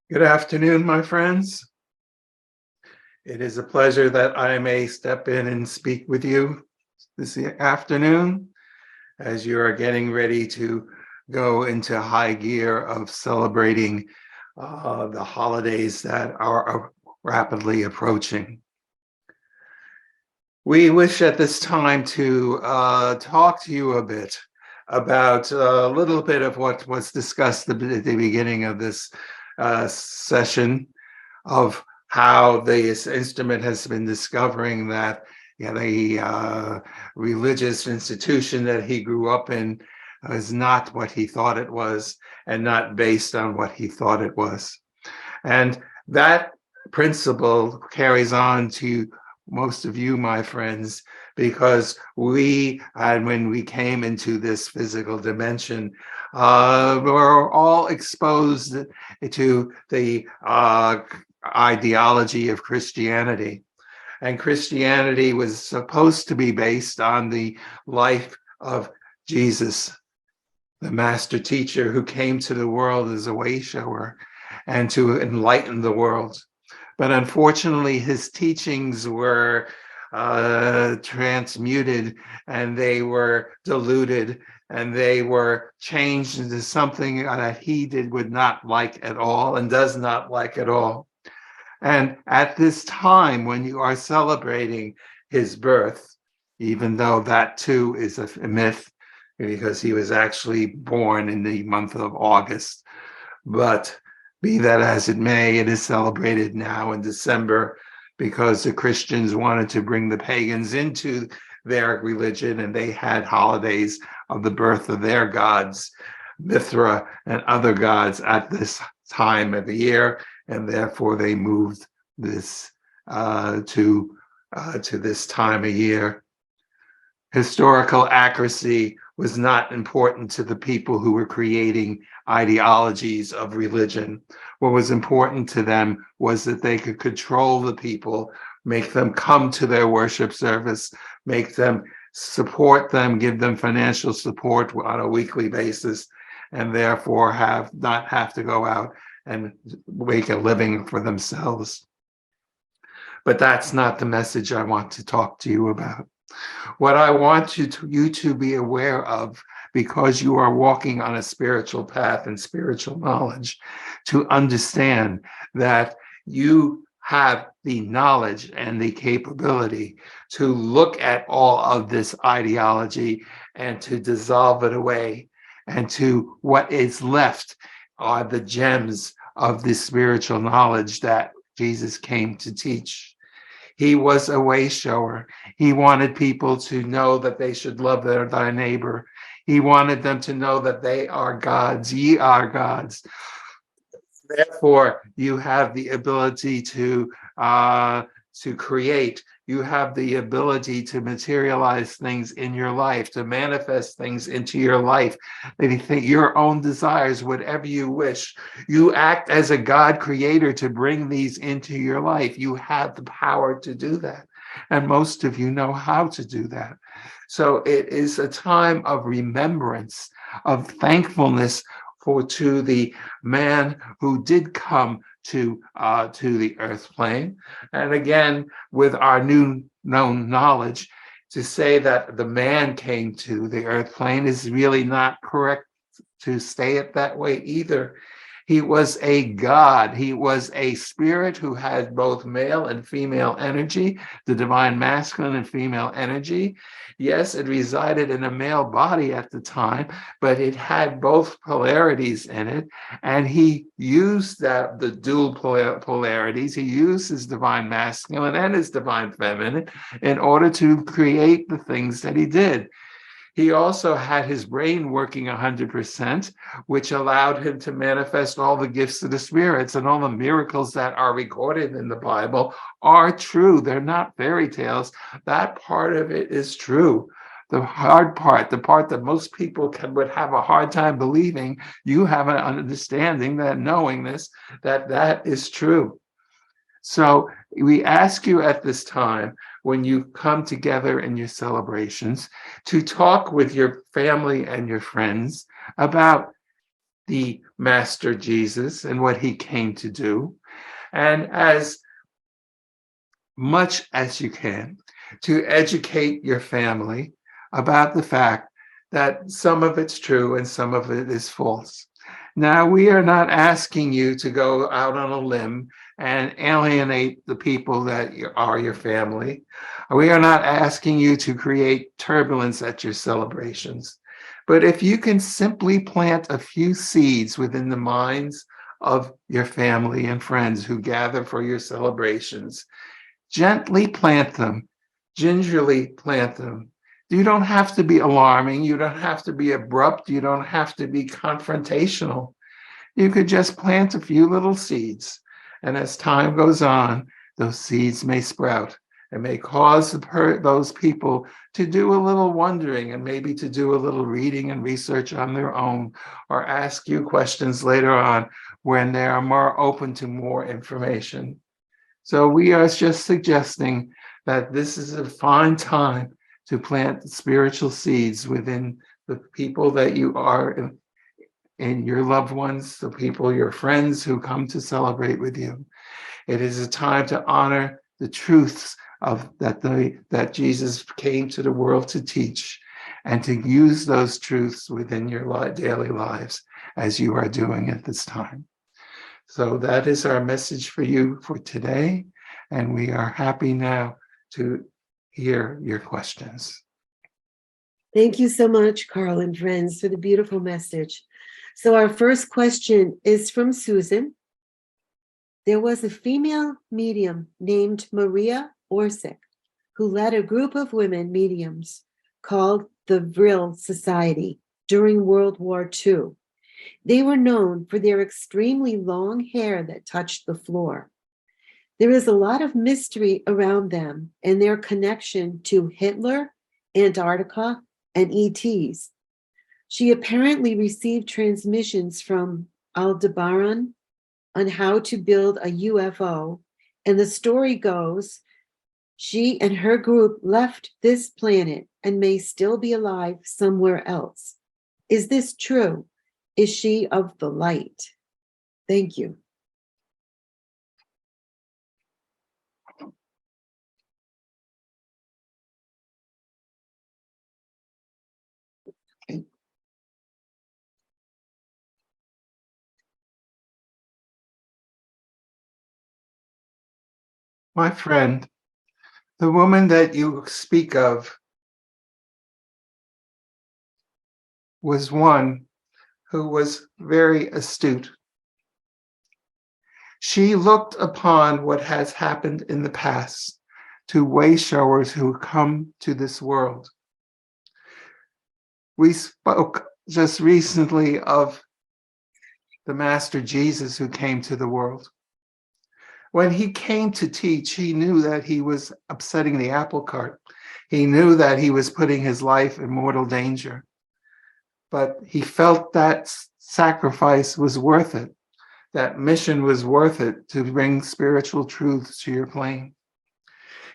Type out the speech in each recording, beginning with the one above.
Good afternoon, my friends. It is a pleasure that I may step in and speak with you this afternoon as you are getting ready to go into high gear of celebrating the holidays that are rapidly approaching. We wish at this time to talk to you a bit about a little bit of what was discussed at the beginning of this session of how this instrument has been discovering that the religious institution that he grew up in is not what he thought it was and not based on what he thought it was. And that principle carries on to most of you, my friends, because when we came into this physical dimension, we're all exposed to the ideology of Christianity. And Christianity was supposed to be based on the life of Jesus, the master teacher who came to the world as a way shower and to enlighten the world. But unfortunately, his teachings were transmuted and they were diluted and they were changed into something that he would not like at all and does not like at all. And at this time, when you are celebrating his birth, even though that too is a myth, because he was actually born in the month of August, but be that as it may, it is celebrated now in December because the Christians wanted to bring the pagans into their religion and they had holidays of the birth of their gods, Mithra and other gods at this time of the year, and therefore they moved this to this time of year. Historical accuracy was not important to the people who were creating ideologies of religion. What was important to them was that they could control the people, make them come to their worship service, make them support them, give them financial support on a weekly basis, and therefore not have to go out and make a living for themselves. But that's not the message I want to talk to you about. What I want you to be aware of, because you are walking on a spiritual path and spiritual knowledge, to understand that you have the knowledge and the capability to look at all of this ideology and to dissolve it away. And to what is left are the gems of the spiritual knowledge that Jesus came to teach. He was a way shower. He wanted people to know that they should love thy neighbor. He wanted them to know that they are gods. Ye are gods. Therefore, you have the ability to create. You have the ability to materialize things in your life, to manifest things into your life, your own desires, whatever you wish. You act as a God creator to bring these into your life. You have the power to do that. And most of you know how to do that. So it is a time of remembrance, of thankfulness to the man who did come to the earth plane. And again, with our new known knowledge, to say that the man came to the earth plane is really not correct to say it that way either. He was a God. He was a spirit who had both male and female energy, the divine masculine and female energy. Yes, it resided in a male body at the time, but it had both polarities in it. And he used the dual polarities. He used his divine masculine and his divine feminine in order to create the things that he did. He also had his brain working 100%, which allowed him to manifest all the gifts of the spirits, and all the miracles that are recorded in the Bible are true. They're not fairy tales. That part of it is true. The hard part, the part that most people would have a hard time believing, you have an understanding that knowing this, that is true. So we ask you at this time, when you come together in your celebrations, to talk with your family and your friends about the Master Jesus and what he came to do. And as much as you can to educate your family about the fact that some of it's true and some of it is false. Now, we are not asking you to go out on a limb and alienate the people that are your family. We are not asking you to create turbulence at your celebrations. But if you can simply plant a few seeds within the minds of your family and friends who gather for your celebrations, gently plant them, gingerly plant them. You don't have to be alarming. You don't have to be abrupt. You don't have to be confrontational. You could just plant a few little seeds. And as time goes on, those seeds may sprout and may cause those people to do a little wondering and maybe to do a little reading and research on their own, or ask you questions later on when they are more open to more information. So we are just suggesting that this is a fine time to plant spiritual seeds within the people that you are and your loved ones, the people, your friends who come to celebrate with you. It is a time to honor the truths of that Jesus came to the world to teach, and to use those truths within your daily lives as you are doing at this time. So that is our message for you for today, and we are happy now to hear your questions. Thank you so much, Carl and friends, for the beautiful message. So our first question is from Susan. There was a female medium named Maria Orsic who led a group of women mediums called the Vril Society during World War II. They were known for their extremely long hair that touched the floor. There is a lot of mystery around them and their connection to Hitler, Antarctica, and ETs. She apparently received transmissions from Aldebaran on how to build a UFO, and the story goes she and her group left this planet and may still be alive somewhere else. Is this true? Is she of the light? Thank you. My friend, the woman that you speak of was one who was very astute. She looked upon what has happened in the past to wayshowers who come to this world. We spoke just recently of the Master Jesus who came to the world. When he came to teach, he knew that he was upsetting the apple cart. He knew that he was putting his life in mortal danger. But he felt that sacrifice was worth it. That mission was worth it to bring spiritual truths to your plane.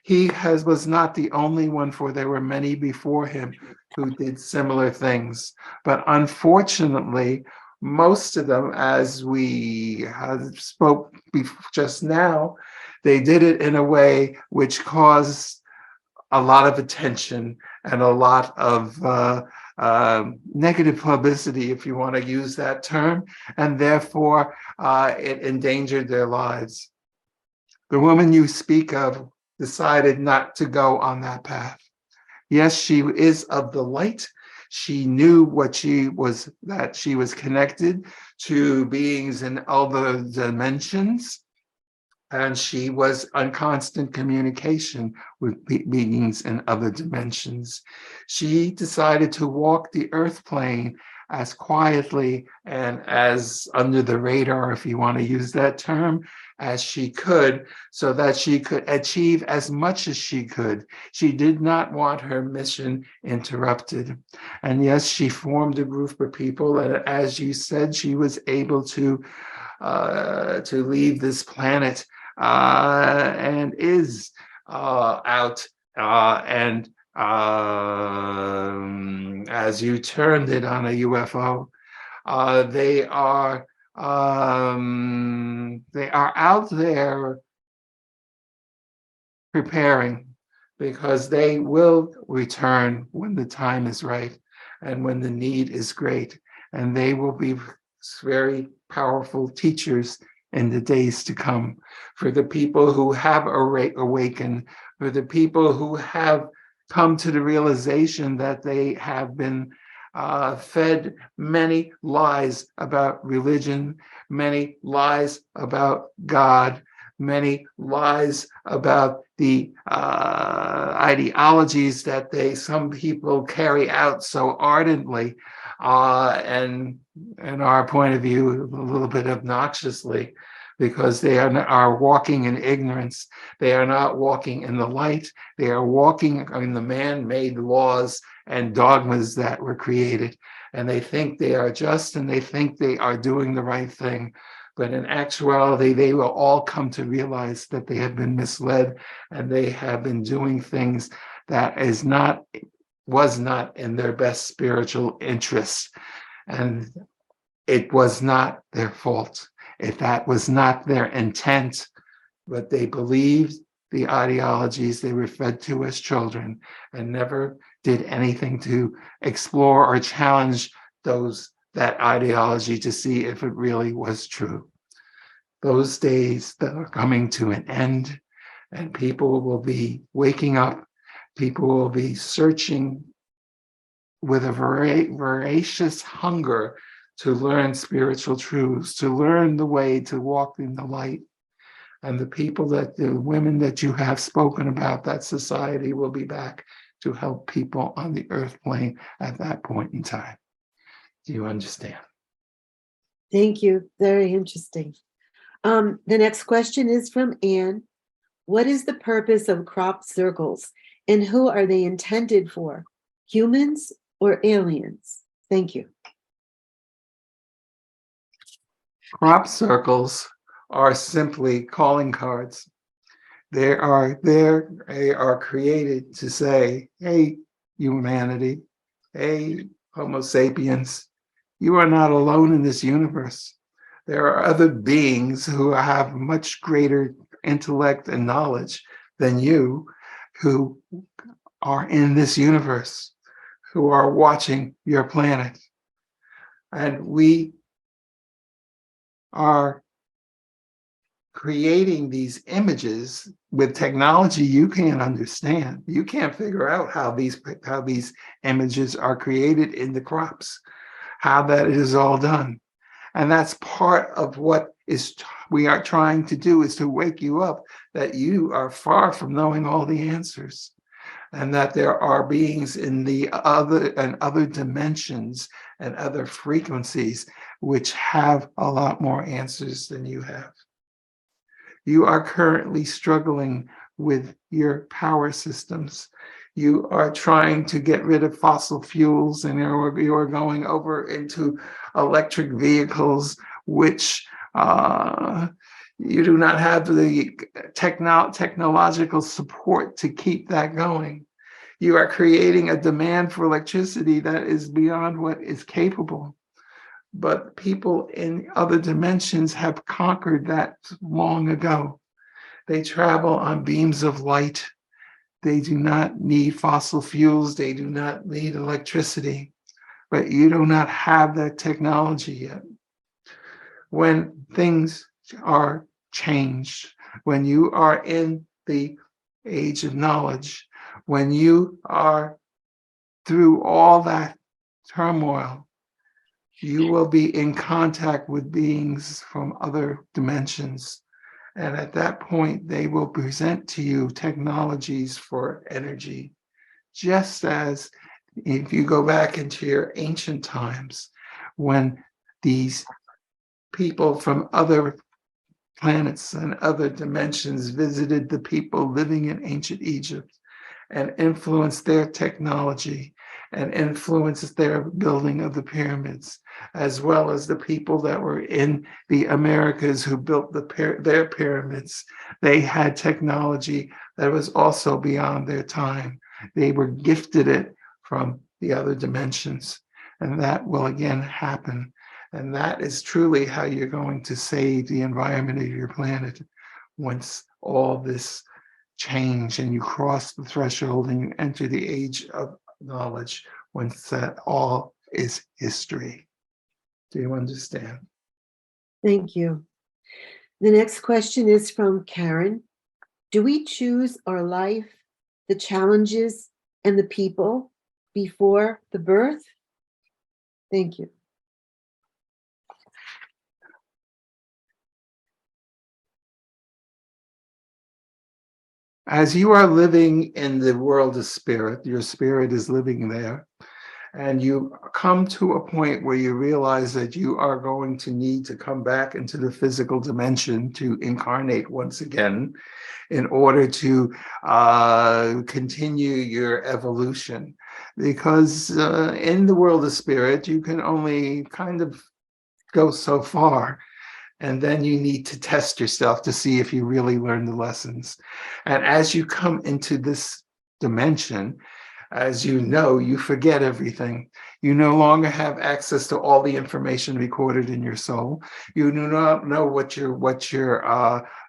He was not the only one, for there were many before him who did similar things. But unfortunately, most of them, as we spoke just now, they did it in a way which caused a lot of attention and a lot of negative publicity, if you want to use that term, and therefore it endangered their lives. The woman you speak of decided not to go on that path. Yes, she is of the light. She knew that she was connected to beings in other dimensions, and she was in constant communication with beings in other dimensions. She decided to walk the earth plane as quietly and as under the radar, if you want to use that term, as she could, so that she could achieve as much as she could. She did not want her mission interrupted. And yes, she formed a group of people, and as you said, she was able to leave this planet and is out and as you termed it, on a UFO. They are out there preparing, because they will return when the time is right and when the need is great. And they will be very powerful teachers in the days to come, for the people who have awakened, for the people who have come to the realization that they have been fed many lies about religion, many lies about God, many lies about the ideologies that some people carry out so ardently, and in our point of view, a little bit obnoxiously, because they are walking in ignorance. They are not walking in the light. They are walking in the man-made laws and dogmas that were created. And they think they are just, and they think they are doing the right thing. But in actuality, they will all come to realize that they have been misled, and they have been doing things that was not in their best spiritual interests. And it was not their fault. If that was not their intent, but they believed the ideologies they were fed to as children and never did anything to explore or challenge that ideology to see if it really was true. Those days that are coming to an end, and people will be waking up, people will be searching with a voracious hunger to learn spiritual truths, to learn the way to walk in the light. And the women that you have spoken about, that society will be back to help people on the earth plane at that point in time. Do you understand? Thank you. Very interesting. The next question is from Anne. What is the purpose of crop circles, and who are they intended for? Humans or aliens? Thank you. Crop circles are simply calling cards. They are created to say, hey, humanity, hey, Homo sapiens, you are not alone in this universe. There are other beings who have much greater intellect and knowledge than you, who are in this universe, who are watching your planet. And we are creating these images with technology you can't understand. You can't figure out how these images are created in the crops, how that is all done. And that's part of what we are trying to do, is to wake you up that you are far from knowing all the answers, and that there are beings in other dimensions and other frequencies which have a lot more answers than you have. You are currently struggling with your power systems. You are trying to get rid of fossil fuels, and you are going over into electric vehicles, which you do not have the technological support to keep that going. You are creating a demand for electricity that is beyond what is capable. But people in other dimensions have conquered that long ago. They travel on beams of light. They do not need fossil fuels. They do not need electricity. But you do not have that technology yet. When things are changed, when you are in the age of knowledge, when you are through all that turmoil, you will be in contact with beings from other dimensions. And at that point, they will present to you technologies for energy. Just as if you go back into your ancient times, when these people from other planets and other dimensions visited the people living in ancient Egypt and influenced their technology and influenced their building of the pyramids, as well as the people that were in the Americas who built their pyramids. They had technology that was also beyond their time. They were gifted it from the other dimensions. And that will again happen. And that is truly how you're going to save the environment of your planet once all this change and you cross the threshold and you enter the age of knowledge, once that all is history. Do you understand? Thank you. The next question is from Karen. Do we choose our life, the challenges, and the people before the birth? Thank you. As you are living in the world of spirit, your spirit is living there, and you come to a point where you realize that you are going to need to come back into the physical dimension to incarnate once again in order to continue your evolution. Because in the world of spirit, you can only kind of go so far. And then you need to test yourself to see if you really learned the lessons. And as you come into this dimension, as you know, you forget everything. You no longer have access to all the information recorded in your soul. You do not know what your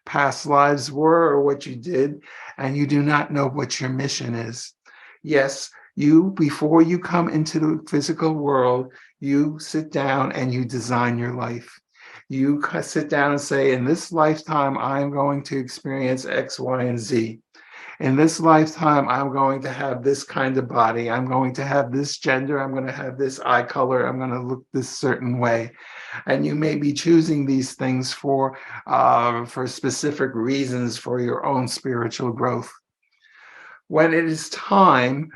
past lives were or what you did, and you do not know what your mission is. Yes, you, before you come into the physical world, you sit down and you design your life. You sit down and say, in this lifetime, I'm going to experience X, Y, and Z. In this lifetime, I'm going to have this kind of body. I'm going to have this gender. I'm going to have this eye color. I'm going to look this certain way. And you may be choosing these things for specific reasons for your own spiritual growth. When it is time,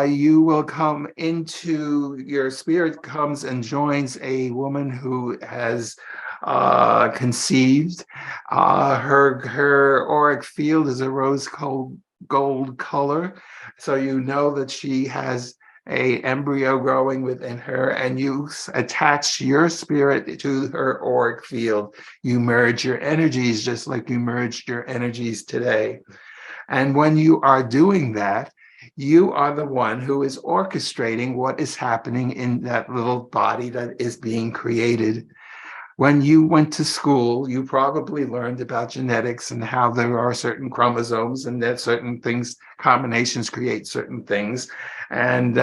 you will come into, your spirit comes and joins a woman who has conceived. Her auric field is a rose gold color. So you know that she has a embryo growing within her, and you attach your spirit to her auric field. You merge your energies just like you merged your energies today. And when you are doing that, you are the one who is orchestrating what is happening in that little body that is being created. When you went to school, you probably learned about genetics and how there are certain chromosomes and that certain things, combinations create certain things. And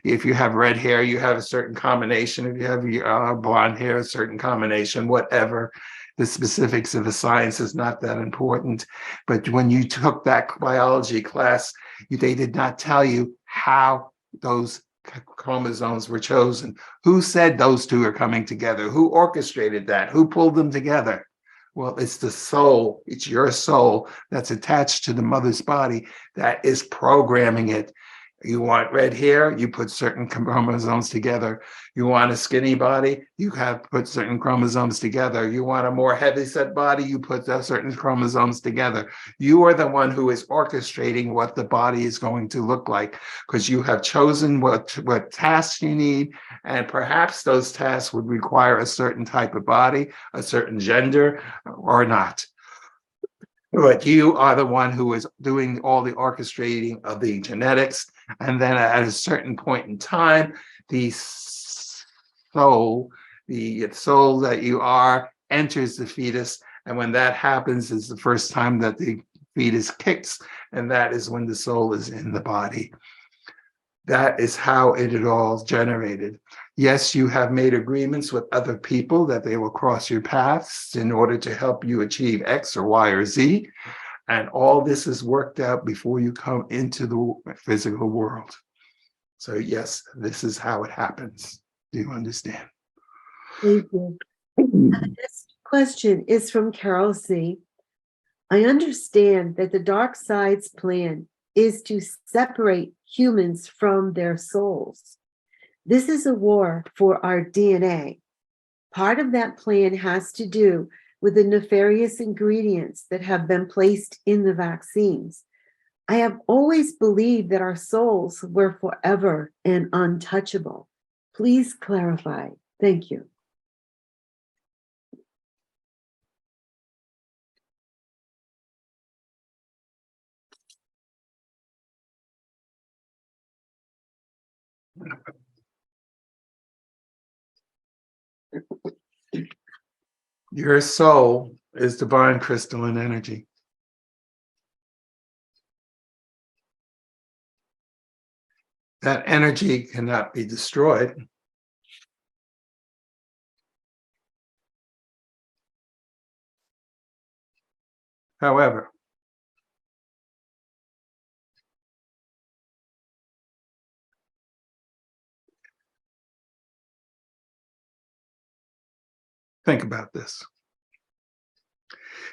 if you have red hair, you have a certain combination. If you have blonde hair, a certain combination, whatever. The specifics of the science is not that important. But when you took that biology class, they did not tell you how those chromosomes were chosen. Who said those two are coming together? Who orchestrated that? Who pulled them together? Well, it's the soul. It's your soul that's attached to the mother's body that is programming it. You want red hair, you put certain chromosomes together. You want a skinny body, you have put certain chromosomes together. You want a more heavy-set body, you put certain chromosomes together. You are the one who is orchestrating what the body is going to look like, because you have chosen what tasks you need, and perhaps those tasks would require a certain type of body, a certain gender, or not. But you are the one who is doing all the orchestrating of the genetics. And then at a certain point in time, the soul that you are enters the fetus. And when that happens, is the first time that the fetus kicks. And that is when the soul is in the body. That is how it all generated. Yes, you have made agreements with other people that they will cross your paths in order to help you achieve X or Y or Z. And all this is worked out before you come into the physical world. So yes, this is how it happens. Do you understand? Thank you. This question is from Carol C. I understand that the dark side's plan is to separate humans from their souls. This is a war for our DNA. Part of that plan has to do with the nefarious ingredients that have been placed in the vaccines. I have always believed that our souls were forever and untouchable. Please clarify. Thank you. Your soul is divine crystalline energy. That energy cannot be destroyed. However, think about this.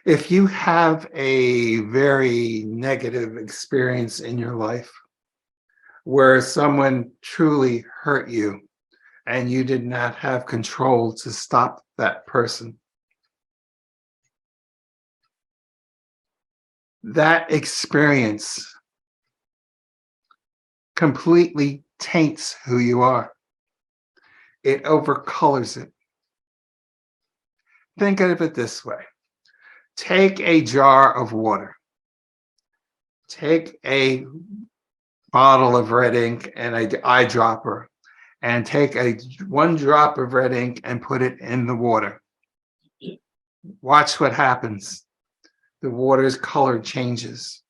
If you have a very negative experience in your life where someone truly hurt you and you did not have control to stop that person, that experience completely taints who you are. It overcolors it. Think of it this way. Take a jar of water. Take a bottle of red ink and an eyedropper, and take one drop of red ink and put it in the water. Watch what happens. The water's color changes.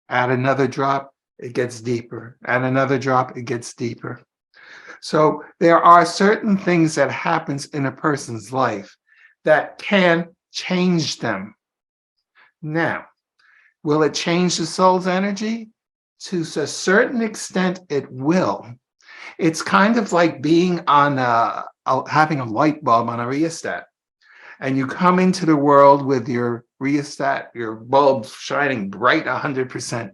Add another drop, it gets deeper. Add another drop, it gets deeper. So there are certain things that happens in a person's life that can change them. Now, will it change the soul's energy? To a certain extent, it will. It's kind of like being on having a light bulb on a rheostat, and you come into the world with your rheostat, your bulb shining bright 100%,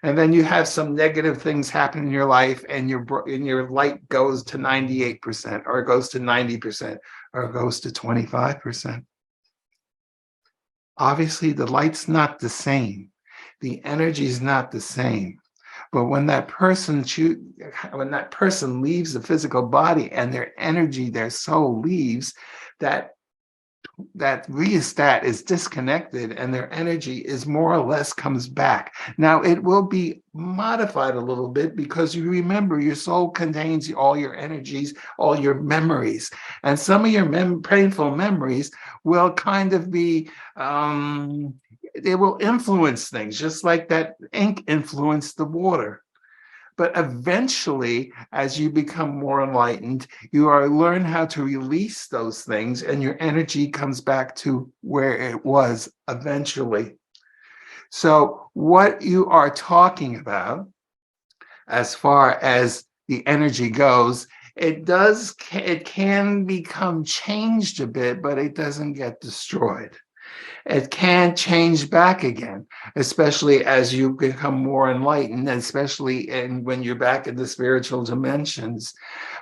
and then you have some negative things happen in your life, and your light goes to 98%, or it goes to 90%, or it goes to 25%. Obviously, the light's not the same. The energy is not the same. But when that person leaves the physical body and their energy, their soul leaves, that rheostat is disconnected and their energy is more or less comes back. Now, it will be modified a little bit because you remember your soul contains all your energies, all your memories. And some of your painful memories will kind of be, they will influence things, just like that ink influenced the water. But eventually, as you become more enlightened, you learn how to release those things, and your energy comes back to where it was eventually. So what you are talking about, as far as the energy goes, it can become changed a bit, but it doesn't get destroyed. It can change back again, especially as you become more enlightened, especially when you're back in the spiritual dimensions.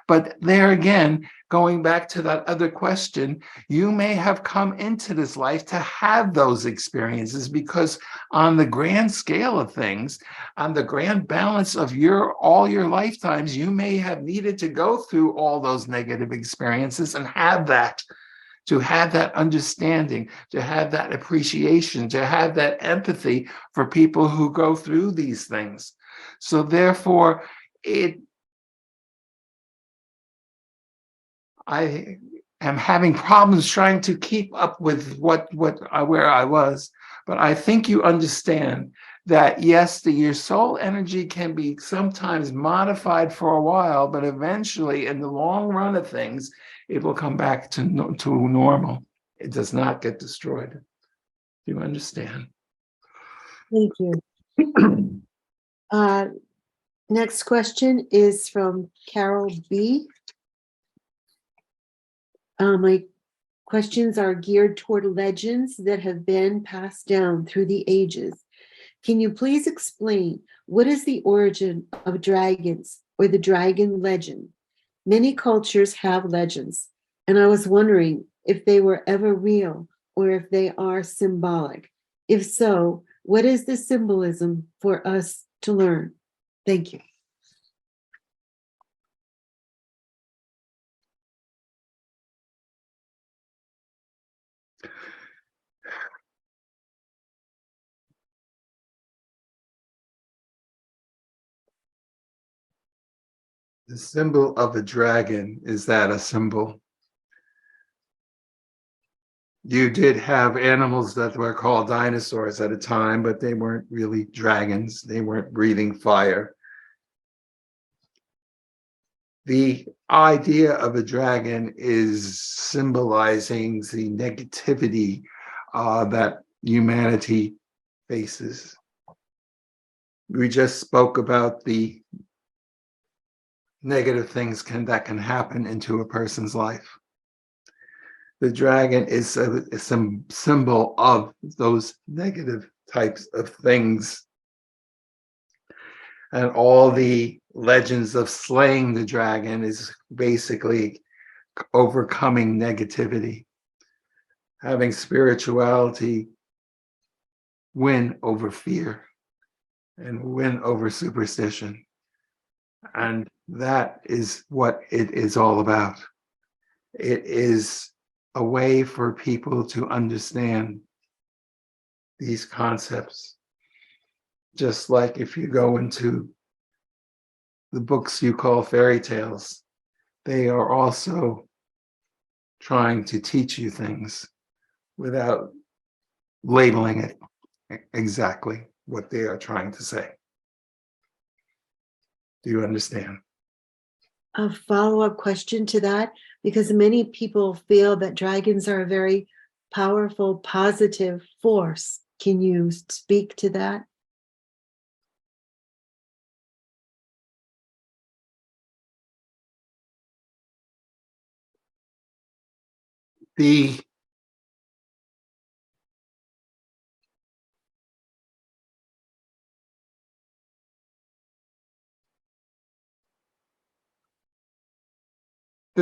But there again, going back to that other question, you may have come into this life to have those experiences because on the grand scale of things, on the grand balance of all your lifetimes, you may have needed to go through all those negative experiences and to have that understanding, to have that appreciation, to have that empathy for people who go through these things. So therefore, I am having problems trying to keep up with where I was, but I think you understand that yes, your soul energy can be sometimes modified for a while, but eventually, in the long run of things, it will come back to normal. It does not get destroyed. Do you understand? Thank you. Next question is from Carol B. My questions are geared toward legends that have been passed down through the ages. Can you please explain what is the origin of dragons or the dragon legend? Many cultures have legends, and I was wondering if they were ever real or if they are symbolic. If so, what is the symbolism for us to learn? Thank you. The symbol of a dragon, is that a symbol? you did have animals that were called dinosaurs at a time, but they weren't really dragons. They weren't breathing fire. The idea of a dragon is symbolizing the negativity that humanity faces. We just spoke about the negative things that can happen into a person's life. The dragon is a symbol of those negative types of things. And all the legends of slaying the dragon is basically overcoming negativity, having spirituality win over fear and win over superstition. And that is what it is all about. It is a way for people to understand these concepts. Just like if you go into the books you call fairy tales, they are also trying to teach you things without labeling it exactly what they are trying to say. Do you understand? A follow-up question to that, because many people feel that dragons are a very powerful, positive force. Can you speak to that? The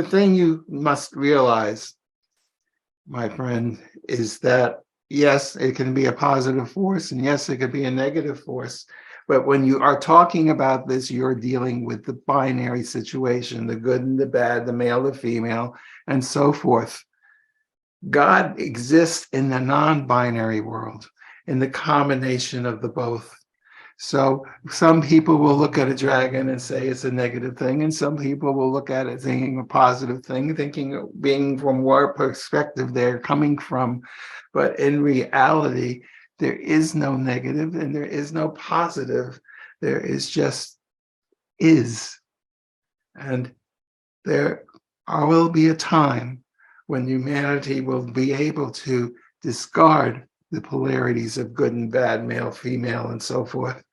thing you must realize, my friend, is that yes, it can be a positive force, and yes, it could be a negative force. But when you are talking about this, you're dealing with the binary situation, the good and the bad, the male, the female, and so forth. God exists in the non-binary world, in the combination of the both. So some people will look at a dragon and say it's a negative thing, and some people will look at it thinking a positive thing, thinking being from what perspective they're coming from. But in reality, there is no negative and there is no positive. There is just is. And there will be a time when humanity will be able to discard the polarities of good and bad, male, female, and so forth,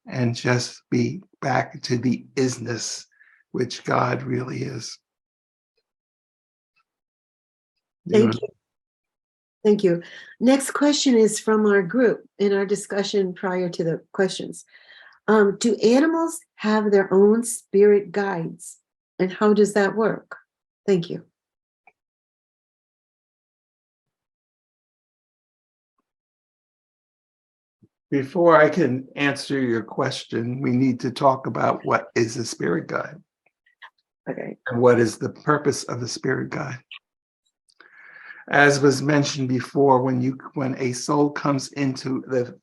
and just be back to the isness, which God really is. Thank you. Thank you. Next question is from our group in our discussion prior to the questions. Do animals have their own spirit guides? And how does that work? Thank you. Before I can answer your question, we need to talk about what is a spirit guide. Okay. And what is the purpose of a spirit guide? As was mentioned before, when a soul comes into the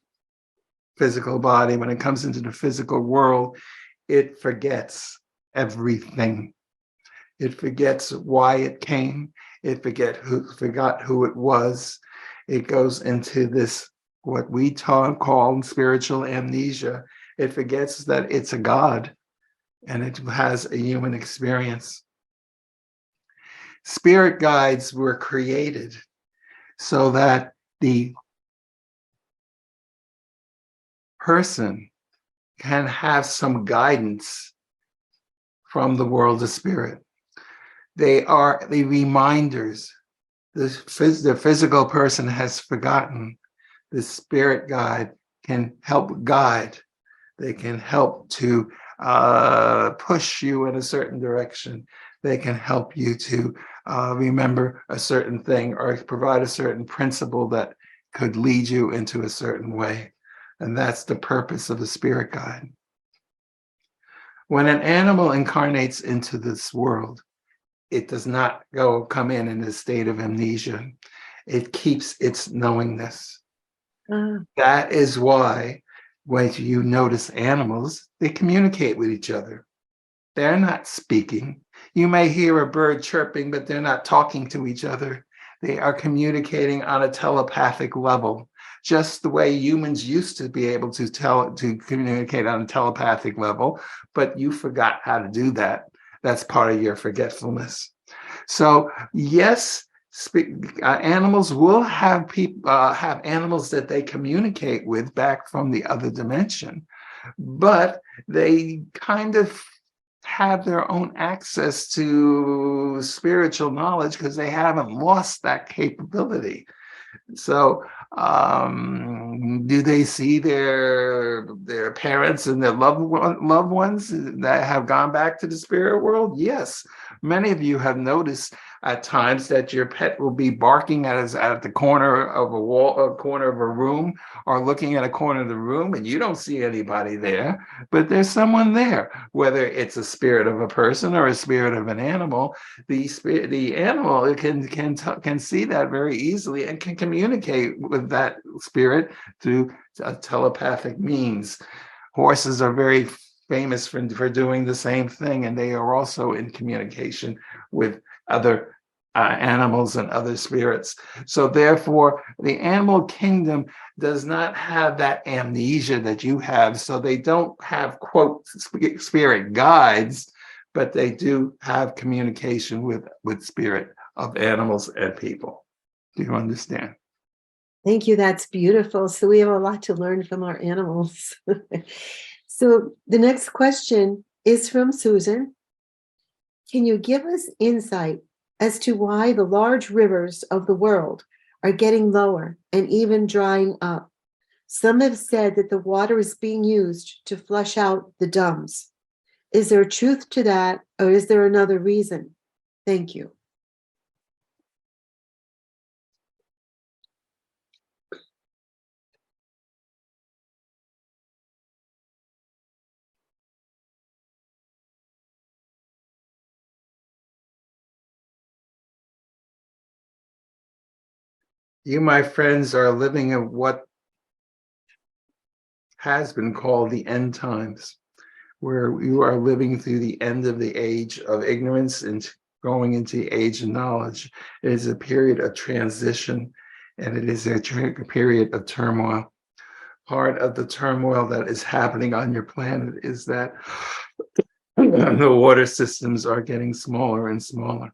physical body, when it comes into the physical world, it forgets everything. It forgets why it came. It forgot who it was. It goes into this, what we call spiritual amnesia. It forgets that it's a God and it has a human experience. Spirit guides were created so that the person can have some guidance from the world of spirit. They are the reminders. The physical person has forgotten. The spirit guide can help guide. They can help to push you in a certain direction. They can help you to remember a certain thing or provide a certain principle that could lead you into a certain way. And that's the purpose of a spirit guide. When an animal incarnates into this world, it does not come in a state of amnesia. It keeps its knowingness. That is why when you notice animals, they communicate with each other. They're not speaking. You may hear a bird chirping, but they're not talking to each other. They are communicating on a telepathic level, just the way humans used to be able to communicate on a telepathic level, but you forgot how to do that. That's part of your forgetfulness. So yes, animals will have people have animals that they communicate with back from the other dimension, but they kind of have their own access to spiritual knowledge because they haven't lost that capability. So, do they see their parents and their loved ones that have gone back to the spirit world? Yes. Many of you have noticed at times that your pet will be barking at the corner of a wall, a corner of a room, or looking at a corner of the room, and you don't see anybody there, but there's someone there. Whether it's a spirit of a person or a spirit of an animal, the animal can see that very easily and can communicate with that spirit through telepathic means. Horses are very famous for doing the same thing, and they are also in communication with other animals and other spirits. So therefore, the animal kingdom does not have that amnesia that you have. So they don't have, quote, spirit guides, but they do have communication with spirit of animals and people. Do you understand? Thank you. That's beautiful. So we have a lot to learn from our animals. So the next question is from Susan. Can you give us insight as to why the large rivers of the world are getting lower and even drying up? Some have said that the water is being used to flush out the dams. Is there truth to that, or is there another reason? Thank you. You, my friends, are living in what has been called the end times, where you are living through the end of the age of ignorance and going into the age of knowledge. It is a period of transition, and it is a period of turmoil. Part of the turmoil that is happening on your planet is that the water systems are getting smaller and smaller.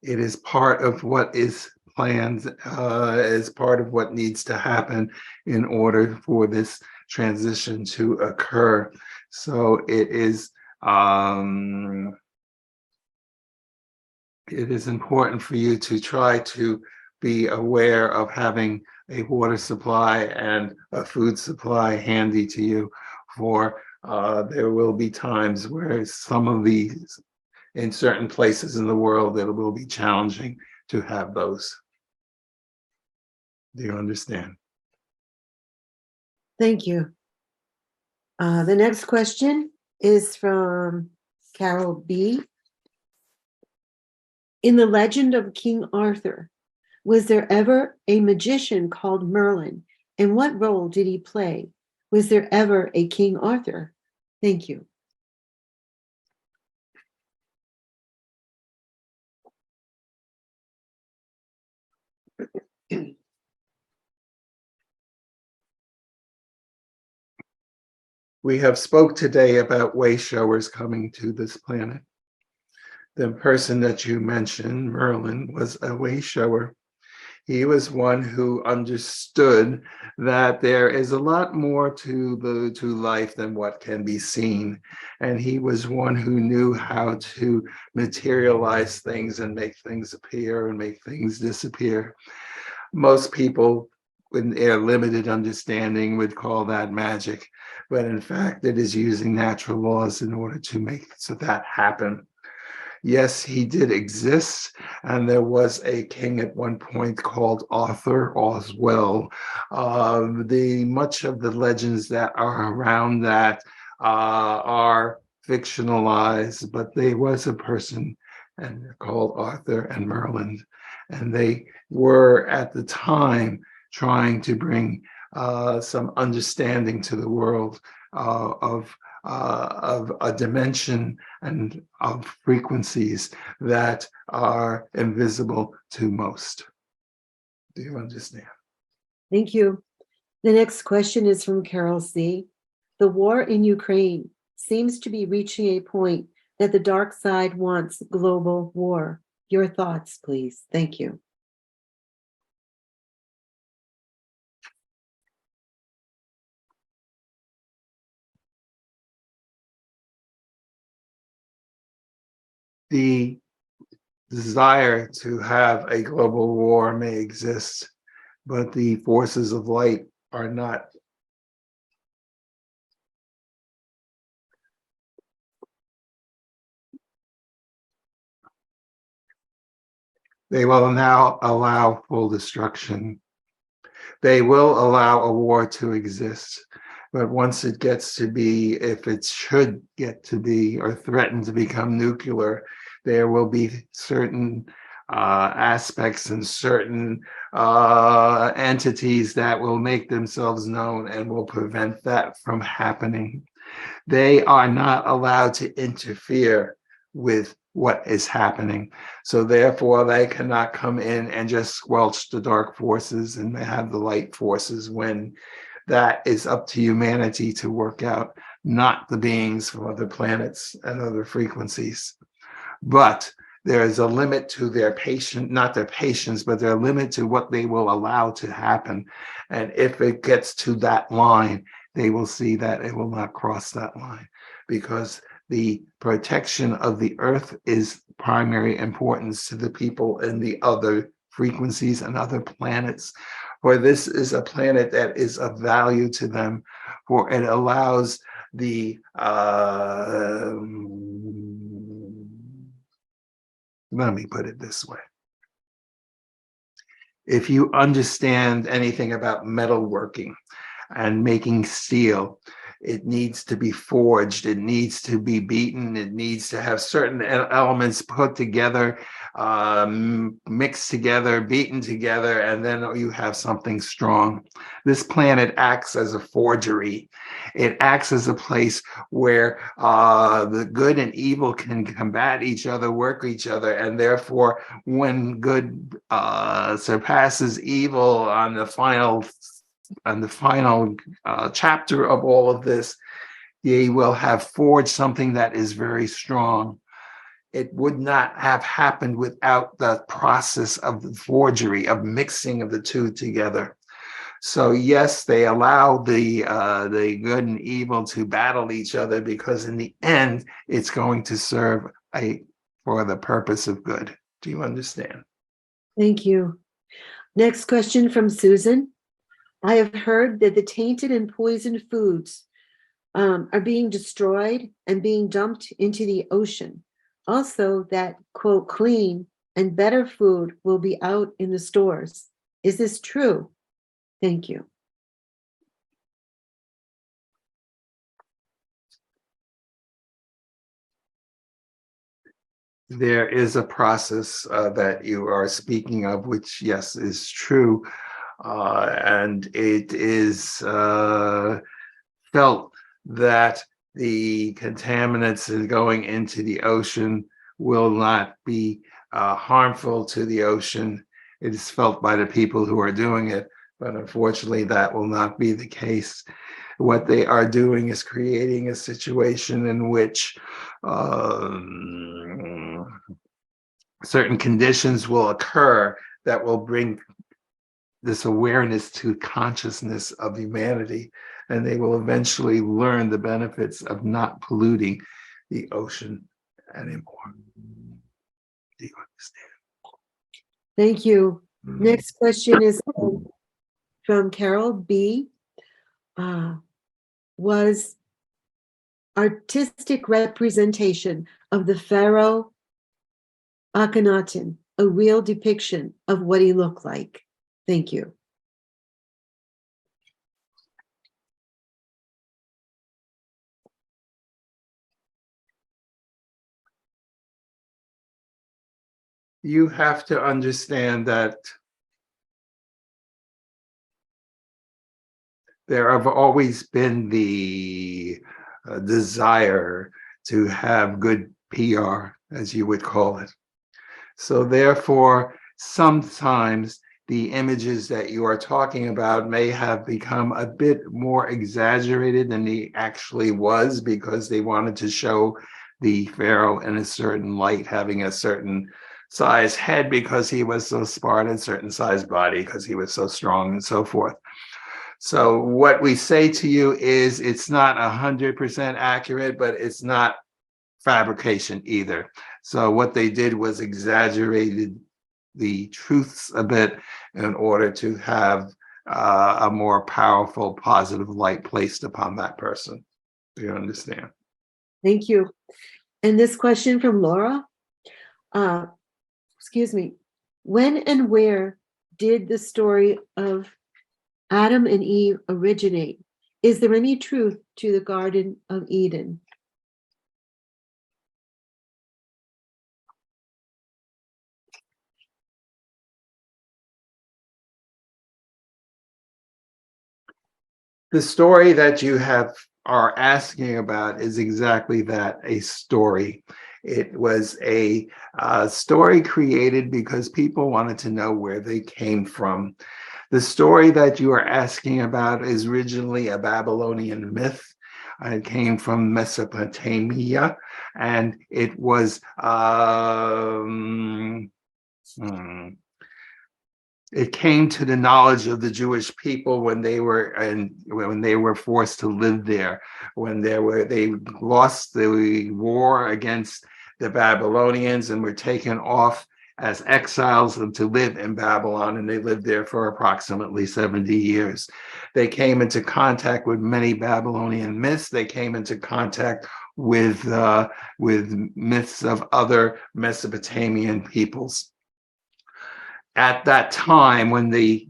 It is part of what is planned, as part of what needs to happen in order for this transition to occur. So it is important for you to try to be aware of having a water supply and a food supply handy to you, for there will be times where some of these, in certain places in the world, it will be challenging to have those. Do you understand? Thank you. The next question is from Carol B. In the legend of King Arthur, was there ever a magician called Merlin? And what role did he play? Was there ever a King Arthur? Thank you. We have spoke today about way showers coming to this planet. The person that you mentioned, Merlin, was a way shower. He was one who understood that there is a lot more to life than what can be seen. And he was one who knew how to materialize things and make things appear and make things disappear. Most people, in their limited understanding, would call that magic, but in fact, it is using natural laws in order to make so that happen. Yes, he did exist, and there was a king at one point called Arthur as well. The much of the legends that are around that are fictionalized, but there was a person and called Arthur and Merlin, and they were at the time trying to bring some understanding to the world of a dimension and of frequencies that are invisible to most. Do you understand? Thank you. The next question is from Carol C. The war in Ukraine seems to be reaching a point that the dark side wants global war. Your thoughts, please. Thank you. The desire to have a global war may exist, but the forces of light are not. They will now allow full destruction. They will allow a war to exist. But once it gets to be, if it should get to be or threaten to become nuclear, there will be certain aspects and certain entities that will make themselves known and will prevent that from happening. They are not allowed to interfere with what is happening. So therefore, they cannot come in and just squelch the dark forces and have the light forces when that is up to humanity to work out, not the beings from other planets and other frequencies. But there is a limit to their patience, not their patience, but their limit to what they will allow to happen. And if it gets to that line, they will see that it will not cross that line, because the protection of the earth is primary importance to the people in the other frequencies and other planets. For this is a planet that is of value to them, for it allows the let me put it this way. If you understand anything about metalworking and making steel, it needs to be forged, it needs to be beaten, it needs to have certain elements put together, mixed together, beaten together, and then you have something strong. This planet acts as a forgery. It acts as a place where the good and evil can combat each other, work each other, and therefore when good surpasses evil on the final chapter of all of this, they will have forged something that is very strong. It would not have happened without the process of the forgery, of mixing of the two together. So yes, they allow the good and evil to battle each other, because in the end, it's going to serve for the purpose of good. Do you understand? Thank you. Next question from Susan. I have heard that the tainted and poisoned foods are being destroyed and being dumped into the ocean. Also, that, quote, clean and better food will be out in the stores. Is this true? Thank you. There is a process that you are speaking of, which, yes, is true. And it is felt that the contaminants going into the ocean will not be harmful to the ocean. It is felt by the people who are doing it, but unfortunately, that will not be the case. What they are doing is creating a situation in which certain conditions will occur that will bring this awareness to consciousness of humanity, and they will eventually learn the benefits of not polluting the ocean anymore. Do you understand? Thank you. Next question is from Carol B. Was artistic representation of the pharaoh Akhenaten a real depiction of what he looked like? Thank you. You have to understand that there have always been the desire to have good PR, as you would call it. So therefore, sometimes the images that you are talking about may have become a bit more exaggerated than he actually was, because they wanted to show the pharaoh in a certain light, having a certain size head because he was so smart, and certain size body because he was so strong, and so forth. So what we say to you is it's not 100% accurate, but it's not fabrication either. So what they did was exaggerated the truths a bit in order to have a more powerful, positive light placed upon that person. Do you understand? Thank you. And this question from Laura, excuse me, when and where did the story of Adam and Eve originate? Is there any truth to the Garden of Eden? The story that you are asking about is exactly that, a story. It was a story created because people wanted to know where they came from. The story that you are asking about is originally a Babylonian myth. It came from Mesopotamia, and it was it came to the knowledge of the Jewish people when they were forced to live there, they lost the war against the Babylonians and were taken off as exiles and to live in Babylon, and they lived there for approximately 70 years. They came into contact with many Babylonian myths. They came into contact with myths of other Mesopotamian peoples. At that time, when the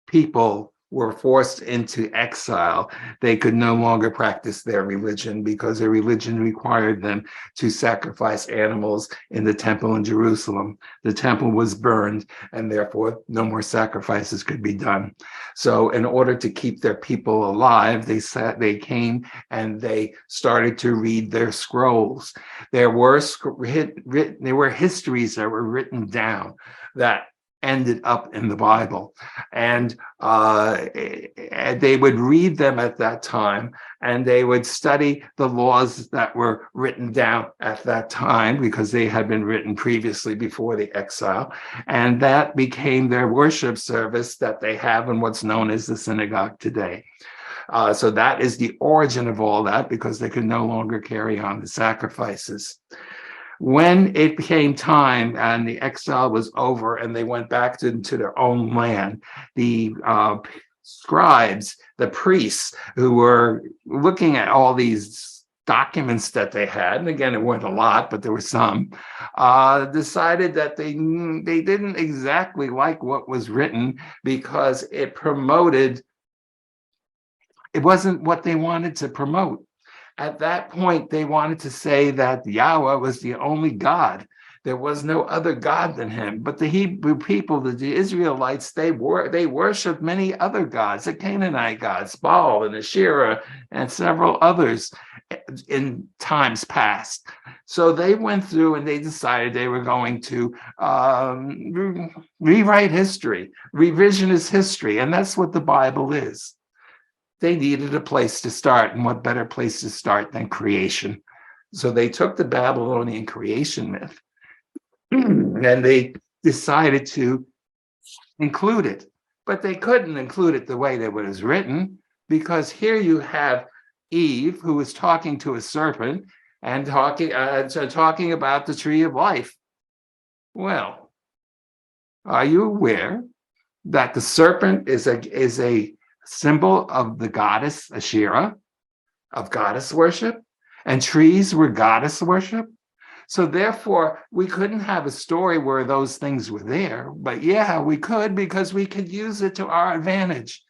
people were forced into exile, they could no longer practice their religion because their religion required them to sacrifice animals in the temple in Jerusalem. The temple was burned, and therefore no more sacrifices could be done. So in order to keep their people alive, they came and they started to read their scrolls. There were histories that were written down that ended up in the Bible, and they would read them at that time, and they would study the laws that were written down at that time because they had been written previously before the exile, and that became their worship service that they have in what's known as the synagogue today. So that is the origin of all that, because they could no longer carry on the sacrifices. When it became time and the exile was over and they went back to their own land, the scribes, the priests who were looking at all these documents that they had, and again, it weren't a lot, but there were some, decided that they didn't exactly like what was written because it wasn't what they wanted to promote. At that point, they wanted to say that Yahweh was the only God. There was no other God than him. But the Hebrew people, the Israelites, they worshiped many other gods, the Canaanite gods, Baal and Asherah, and several others in times past. So they went through and they decided they were going to rewrite history, revisionist history, and that's what the Bible is. They needed a place to start, and what better place to start than creation? So they took the Babylonian creation myth and they decided to include it, but they couldn't include it the way that it was written, because here you have Eve, who was talking to a serpent and talking about the tree of life. Well, are you aware that the serpent is a symbol of the goddess Asherah, of goddess worship, and trees were goddess worship? So therefore, we couldn't have a story where those things were there, but yeah, we could, because we could use it to our advantage.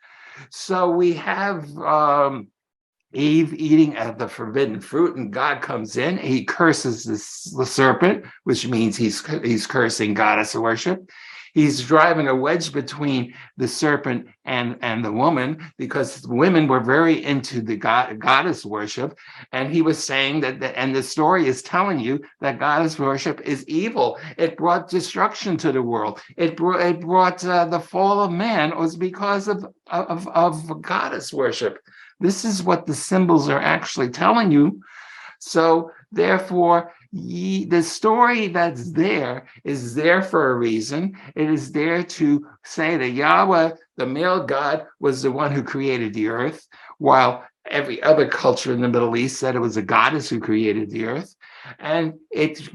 So we have Eve eating at the forbidden fruit, and God comes in, he curses the serpent, which means he's cursing goddess worship. He's driving a wedge between the serpent and the woman, because women were very into the goddess worship. And he was saying that, and the story is telling you that goddess worship is evil. It brought destruction to the world. It brought the fall of man was because of goddess worship. This is what the symbols are actually telling you. So therefore, the story that's there is there for a reason. It is there to say that Yahweh, the male God, was the one who created the earth, while every other culture in the Middle East said it was a goddess who created the earth. And it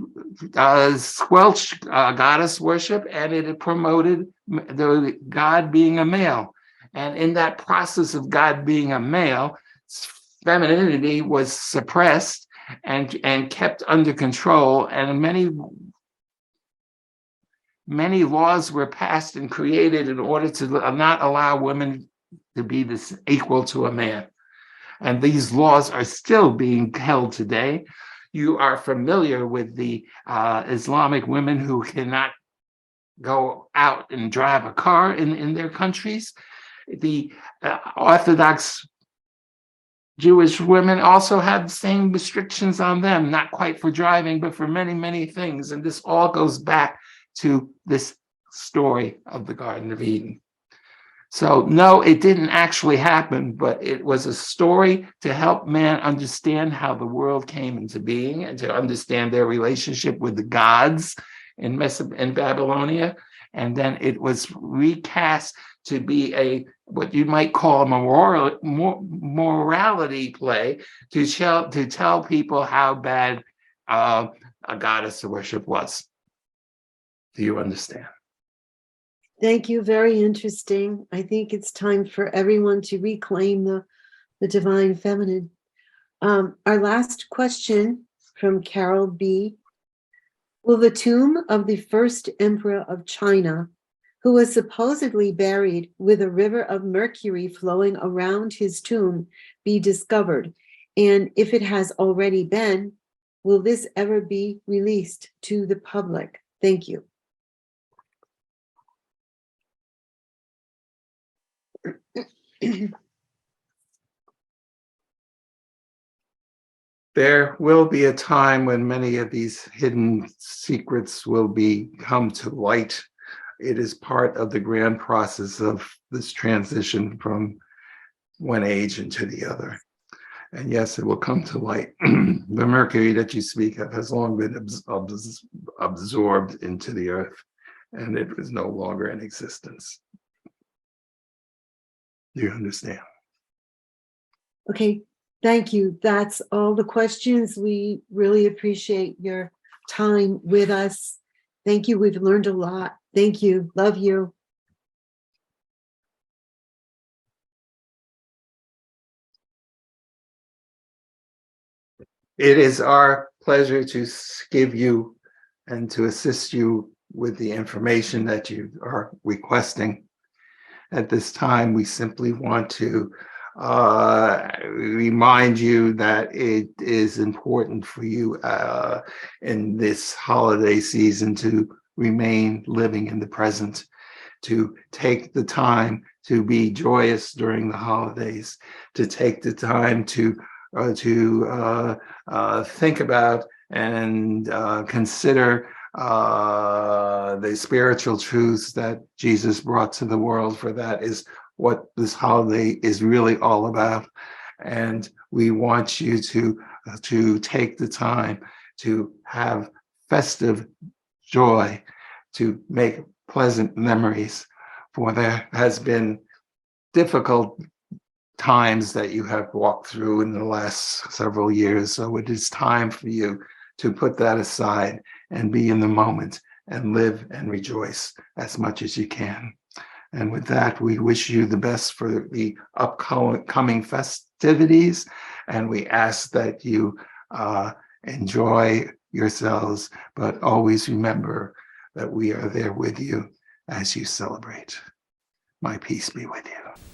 squelched goddess worship, and it promoted the God being a male. And in that process of God being a male, femininity was suppressed and kept under control, and many laws were passed and created in order to not allow women to be this equal to a man. And these laws are still being held today. You are familiar with the Islamic women who cannot go out and drive a car in their countries. The Orthodox Jewish women also have the same restrictions on them, not quite for driving, but for many, many things. And this all goes back to this story of the Garden of Eden. So no, it didn't actually happen, but it was a story to help man understand how the world came into being, and to understand their relationship with the gods in Babylonia. And then it was recast to be what you might call a morality play, to tell people how bad a goddess worship was. Do you understand? Thank you. Very interesting. I think it's time for everyone to reclaim the divine feminine. Our last question from Carol B. Will the tomb of the first emperor of China, who was supposedly buried with a river of mercury flowing around his tomb, be discovered? And if it has already been, will this ever be released to the public? Thank you. There will be a time when many of these hidden secrets will come to light. It is part of the grand process of this transition from one age into the other. And yes, it will come to light. The mercury that you speak of has long been absorbed into the earth, and it is no longer in existence. Do you understand? Okay, thank you. That's all the questions. We really appreciate your time with us. Thank you. We've learned a lot. Thank you. Love you. It is our pleasure to give you and to assist you with the information that you are requesting. At this time, we simply want to remind you that it is important for you in this holiday season to remain living in the present, to take the time to be joyous during the holidays, to take the time to think about and consider the spiritual truths that Jesus brought to the world, for that is what this holiday is really all about. And we want you to take the time to have festive joy, to make pleasant memories, for there has been difficult times that you have walked through in the last several years. So it is time for you to put that aside and be in the moment and live and rejoice as much as you can. And with that, we wish you the best for the upcoming festivities. And we ask that you enjoy yourselves, but always remember that we are there with you as you celebrate. My peace be with you.